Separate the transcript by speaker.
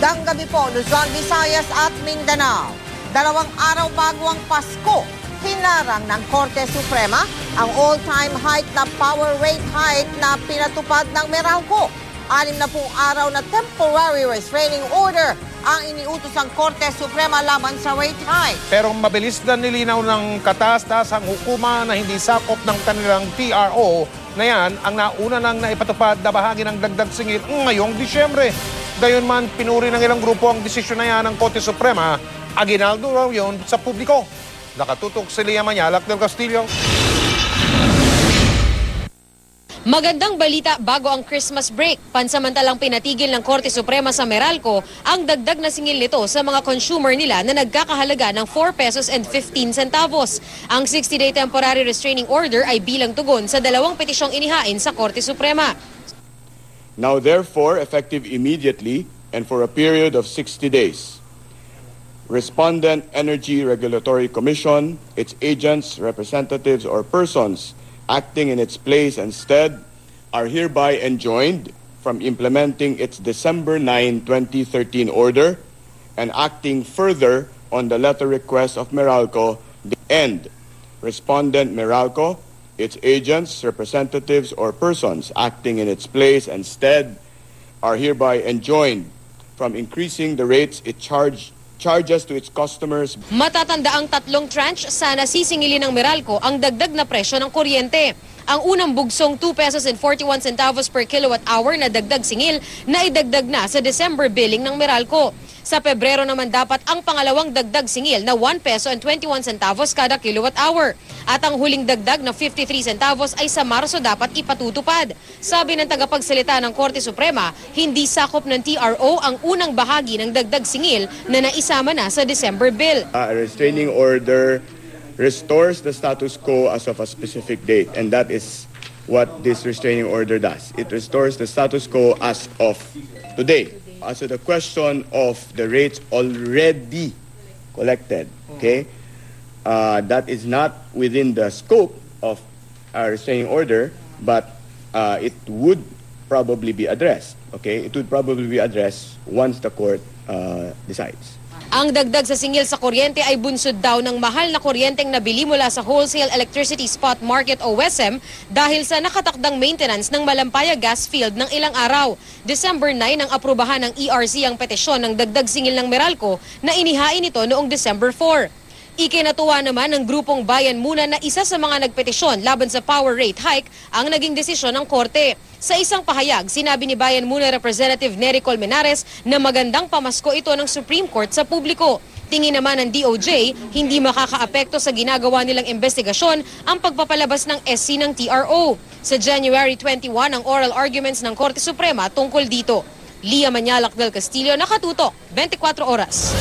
Speaker 1: Magandang gabi po, Luzon, Visayas at Mindanao. 2 araw bago ang Pasko, hinarang ng Korte Suprema ang all-time high na power rate hike na pinatupad ng Meralco. 60 araw na temporary restraining order ang iniutos ng Korte Suprema laban sa rate hike.
Speaker 2: Pero mabilis na nilinaw ng kataas-taasang hukuma na hindi sakop ng kanilang TRO na yan ang nauna nang naipatupad na bahagi ng dagdag singil ngayong Disyembre. Gayunman, pinuri ng ilang grupo ang desisyon na yan ng Korte Suprema. Aginaldo raw yun sa publiko. Nakatutok si Lia Manyalak del Castillo.
Speaker 3: Magandang balita bago ang Christmas break. Pansamantalang pinatigil ng Korte Suprema sa Meralco ang dagdag na singil nito sa mga consumer nila na nagkakahalaga ng 4 pesos and 15 centavos. Ang 60-day temporary restraining order ay bilang tugon sa 2 petisyong inihain sa Korte Suprema.
Speaker 4: Now therefore, effective immediately and for a period of 60 days, Respondent Energy Regulatory Commission, its agents, representatives, or persons acting in its place and stead are hereby enjoined from implementing its December 9, 2013 order and acting further on the letter request of Meralco, the end. Respondent Meralco, its agents, representatives, or persons acting in its place and stead are hereby enjoined from increasing the rates it charges to its customers.
Speaker 3: Matatanda ang 3 tranche sana sisingilin ng Meralco ang dagdag na presyo ng kuryente. Ang unang bugsong 2 pesos and 41 centavos per kilowatt hour na dagdag singil na idagdag na sa December billing ng Meralco. Sa Pebrero naman dapat ang pangalawang dagdag singil na 1 peso and 21 centavos kada kilowatt hour. At ang huling dagdag na 53 centavos ay sa Marso dapat ipatutupad. Sabi ng tagapagsalita ng Korte Suprema, hindi sakop ng TRO ang unang bahagi ng dagdag singil na naisama na sa December bill.
Speaker 4: A restraining order restores the status quo as of a specific date, and that is what this restraining order does. It restores the status quo as of today. As to the question of the rates already collected, okay, that is not within the scope of a restraining order, but it would probably be addressed, okay? It would probably be addressed once the court decides.
Speaker 3: Ang dagdag sa singil sa kuryente ay bunsod daw ng mahal na kuryenteng nabili mula sa Wholesale Electricity Spot Market o WESM dahil sa nakatakdang maintenance ng Malampaya gas field ng ilang araw. December 9 ang aprubahan ng ERC ang petisyon ng dagdag singil ng Meralco na inihain ito noong December 4. Ikinatuwa naman ng grupong Bayan Muna na isa sa mga nagpetisyon laban sa power rate hike ang naging desisyon ng Korte. Sa isang pahayag, sinabi ni Bayan Muna Representative Nery Colmenares na magandang pamasko ito ng Supreme Court sa publiko. Tingin naman ng DOJ, hindi makakaapekto sa ginagawa nilang investigasyon ang pagpapalabas ng SC ng TRO. Sa January 21 ang oral arguments ng Korte Suprema tungkol dito. Lia Manyalak del Castillo, nakatutok, 24 oras.